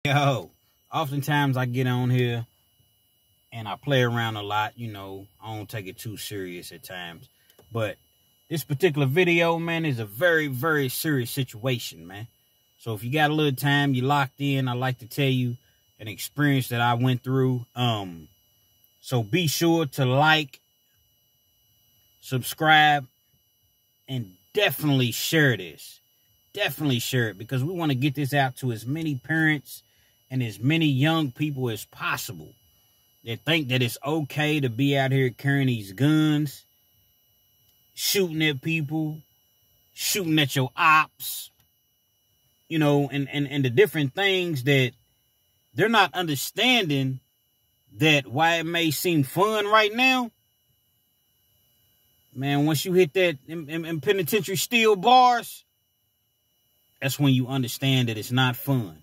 Yo, oftentimes I get on here and I play around a lot, I don't take it too serious at times. But this particular video, man, is a very, very serious situation, man. So if you got a little time, you locked in, I'd like to tell you an experience that I went through. So be sure to like, subscribe, and definitely share this. Definitely share it, because we want to get this out to as many parents and as many young people as possible that think that it's okay to be out here carrying these guns, shooting at people, shooting at your ops, and the different things that they're not understanding, that why it may seem fun right now, man, once you hit that in penitentiary steel bars, that's when you understand that it's not fun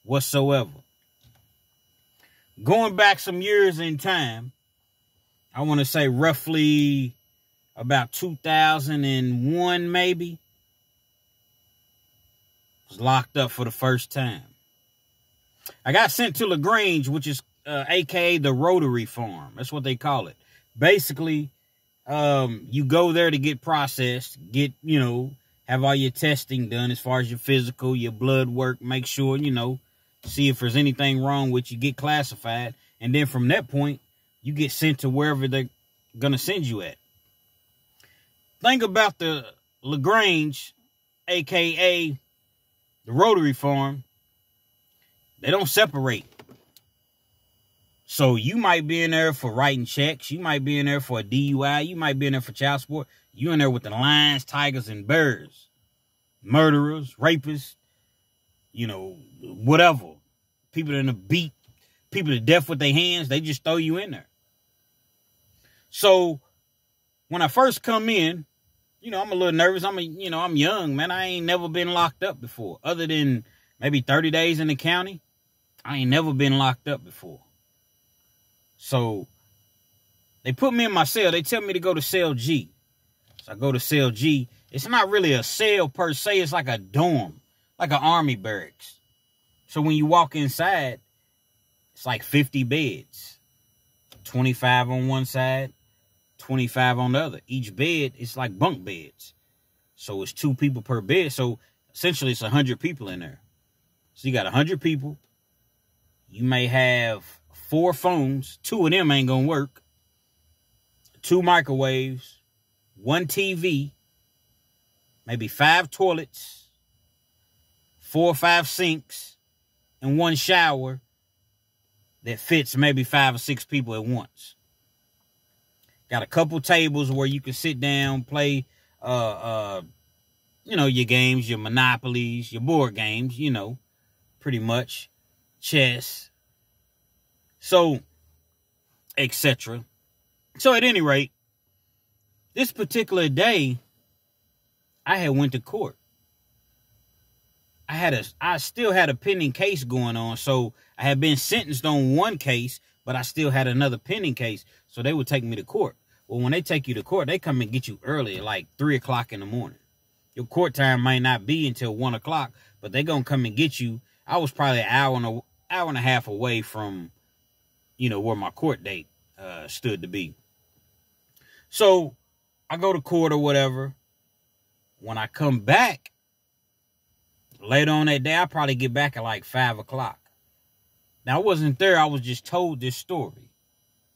whatsoever. Going back some years in time, I want to say roughly about 2001 maybe, was locked up for the first time. I got sent to LaGrange, which is aka the Rotary Farm. That's what they call it. Basically, you go there to get processed, have all your testing done as far as your physical, your blood work, make sure, see if there's anything wrong with you, get classified. And then from that point, you get sent to wherever they're going to send you at. Think about the LaGrange, a.k.a. the Rotary Farm. They don't separate. So you might be in there for writing checks. You might be in there for a DUI. You might be in there for child support. You're in there with the lions, tigers, and bears. Murderers, rapists, whatever. People in the beat, people to death with their hands, they just throw you in there. So when I first come in, I'm a little nervous. I'm young, man. I ain't never been locked up before. Other than maybe 30 days in the county, I ain't never been locked up before. So they put me in my cell. They tell me to go to cell G. So I go to cell G. It's not really a cell per se. It's like a dorm, like an army barracks. So when you walk inside, it's like 50 beds. 25 on one side, 25 on the other. Each bed is like bunk beds. So it's 2 people per bed. So essentially it's 100 people in there. So you got 100 people. You may have 4 phones. 2 of them ain't going to work. 2 microwaves. 1 TV. Maybe 5 toilets. 4 or 5 sinks. And 1 shower that fits maybe 5 or 6 people at once. Got a couple tables where you can sit down, play, your games, your monopolies, your board games, pretty much. Chess. So, etc. So at any rate, this particular day, I had went to court. I still had a pending case going on. So I had been sentenced on 1 case, but I still had another pending case. So they would take me to court. Well, when they take you to court, they come and get you early, like 3 o'clock in the morning. Your court time might not be until 1 o'clock, but they're going to come and get you. I was probably an hour and a half away from, where my court date stood to be. So I go to court or whatever. When I come back, later on that day, I'll probably get back at like 5 o'clock. Now, I wasn't there. I was just told this story.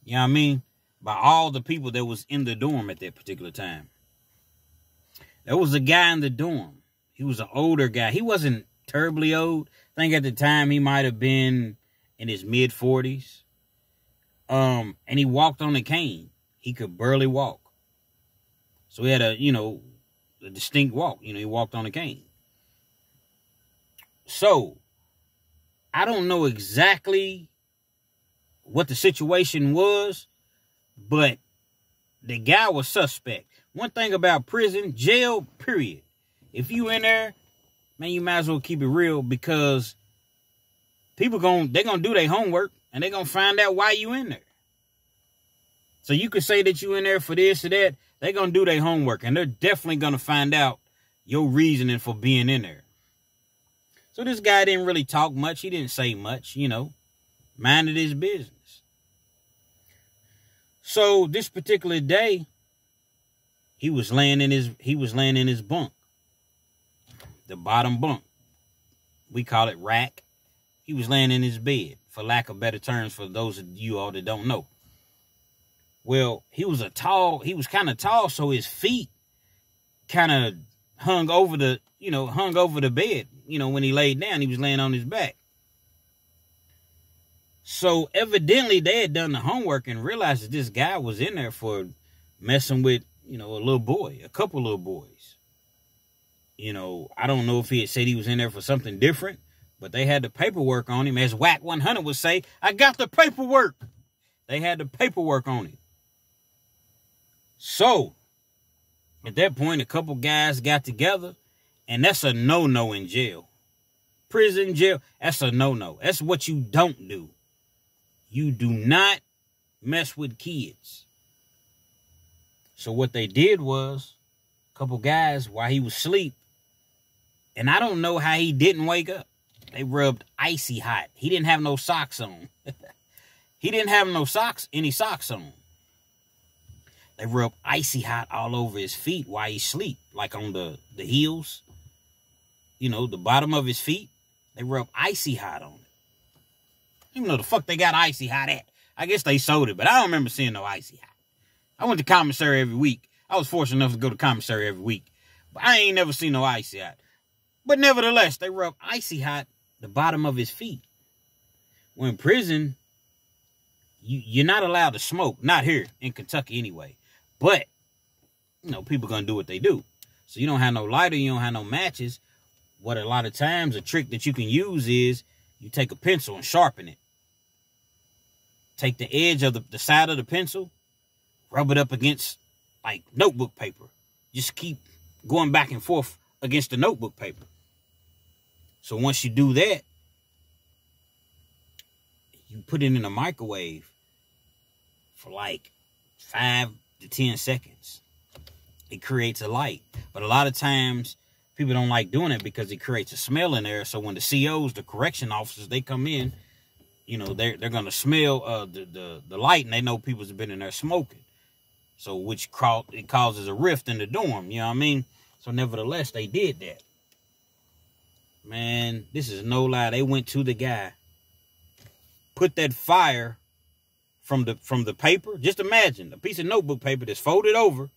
You know what I mean? By all the people that was in the dorm at that particular time. There was a guy in the dorm. He was an older guy. He wasn't terribly old. I think at the time he might have been in his mid-40s. And he walked on a cane. He could barely walk. So he had a distinct walk. He walked on a cane. So, I don't know exactly what the situation was, but the guy was suspect. One thing about prison, jail, period. If you in there, man, you might as well keep it real, because people they're going to do their homework and they're going to find out why you in there. So you could say that you in there for this or that. They're going to do their homework, and they're definitely going to find out your reasoning for being in there. So this guy didn't really talk much. He didn't say much, you know, minded his business. So this particular day, he was laying in his bunk, the bottom bunk. We call it rack. He was laying in his bed, for lack of better terms, for those of you all that don't know. Well, he was kind of tall, so his feet kind of hung over the bed. You know, when he laid down, he was laying on his back. So evidently they had done the homework and realized that this guy was in there for messing with, you know, a couple little boys. You know, I don't know if he had said he was in there for something different, but they had the paperwork on him. As Whack 100 would say, I got the paperwork. They had the paperwork on him. So at that point, a couple guys got together, and that's a no-no in jail. Prison, jail, that's a no-no. That's what you don't do. You do not mess with kids. So what they did was, a couple guys, while he was asleep, and I don't know how he didn't wake up, they rubbed icy hot. He didn't have no socks on. He didn't have any socks on. They rubbed icy hot all over his feet while he sleep, like on the heels, you know, the bottom of his feet. They rubbed icy hot on it. Even though the fuck they got icy hot at. I guess they sold it, but I don't remember seeing no icy hot. I went to commissary every week. I was fortunate enough to go to commissary every week, but I ain't never seen no icy hot. But nevertheless, they rubbed icy hot the bottom of his feet. Well, in prison, you're not allowed to smoke. Not here in Kentucky anyway. But, you know, people going to do what they do. So you don't have no lighter. You don't have no matches. What a lot of times, a trick that you can use is you take a pencil and sharpen it. Take the edge of the side of the pencil, rub it up against, like, notebook paper. Just keep going back and forth against the notebook paper. So once you do that, you put it in a microwave for like 5 to 10 seconds. It creates a light. But a lot of times, people don't like doing it because it creates a smell in there. So when the COs, the correction officers, they come in, you know, they're going to smell the light, and they know people's been in there smoking. So it causes a rift in the dorm, you know what I mean? So nevertheless, they did that. Man, this is no lie. They went to the guy, put that fire from the paper. Just imagine a piece of notebook paper that's folded over.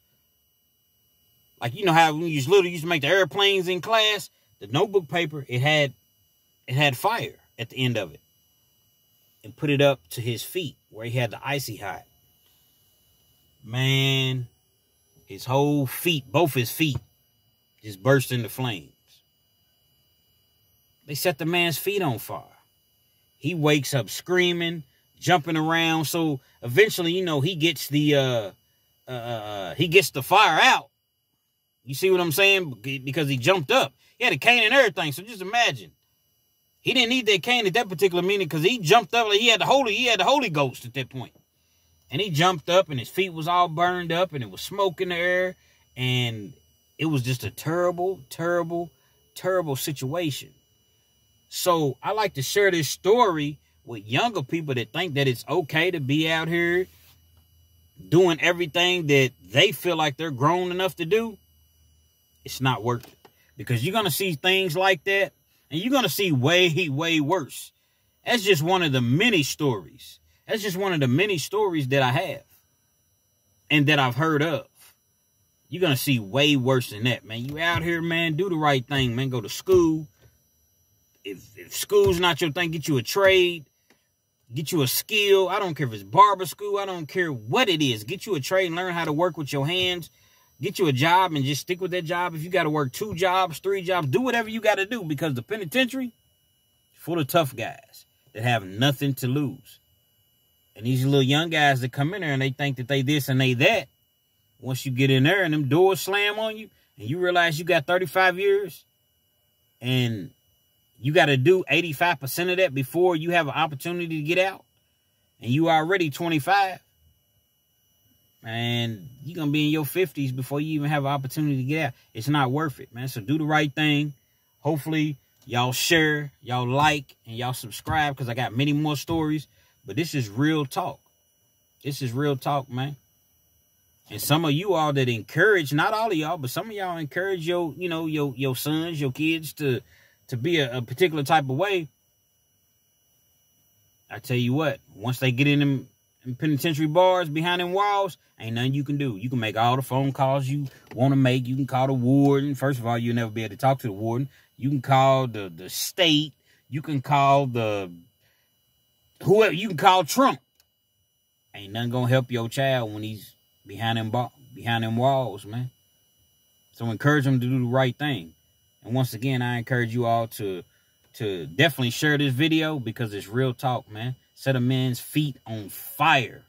Like, you know how when you used to make the airplanes in class? The notebook paper, it had fire at the end of it. And put it up to his feet where he had the icy hot. Man, his whole feet, both his feet, just burst into flames. They set the man's feet on fire. He wakes up screaming, jumping around. So eventually, you know, he gets the fire out. You see what I'm saying? Because he jumped up. He had a cane and everything. So just imagine. He didn't need that cane at that particular minute because he jumped up like he had the Holy Ghost at that point. And he jumped up and his feet was all burned up and it was smoke in the air. And it was just a terrible, terrible, terrible situation. So I like to share this story with younger people that think that it's okay to be out here doing everything that they feel like they're grown enough to do. It's not worth it. Because you're going to see things like that. And you're going to see way, way worse. That's just one of the many stories. That's just one of the many stories that I have. And that I've heard of. You're going to see way worse than that, man. You out here, man, do the right thing, man. Go to school. If school's not your thing, get you a trade. Get you a skill. I don't care if it's barber school. I don't care what it is. Get you a trade and learn how to work with your hands. Get you a job and just stick with that job. If you got to work 2 jobs, 3 jobs, do whatever you got to do because the penitentiary is full of tough guys that have nothing to lose. And these little young guys that come in there and they think that they this and they that. Once you get in there and them doors slam on you and you realize you got 35 years and you got to do 85% of that before you have an opportunity to get out and you already 25. And you're going to be in your 50s before you even have an opportunity to get out. It's not worth it, man. So do the right thing. Hopefully Y'all share, y'all like, and y'all subscribe because I got many more stories. But this is real talk. This is real talk, man. And some of you all that encourage, not all of y'all, but some of y'all encourage your, you know, your sons, your kids to be a particular type of way. I tell you what, once they get in them penitentiary bars behind them walls, ain't nothing you can do. You can make all the phone calls you want to make. You can call the warden. First of all, you'll never be able to talk to the warden. You can call the state. You can call whoever. You can call Trump. Ain't nothing gonna help your child when he's behind them walls, man. So encourage them to do the right thing. And once again, I encourage you all to definitely share this video because it's real talk, man. Set a man's feet on fire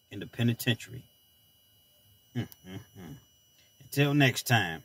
in the penitentiary. Until next time.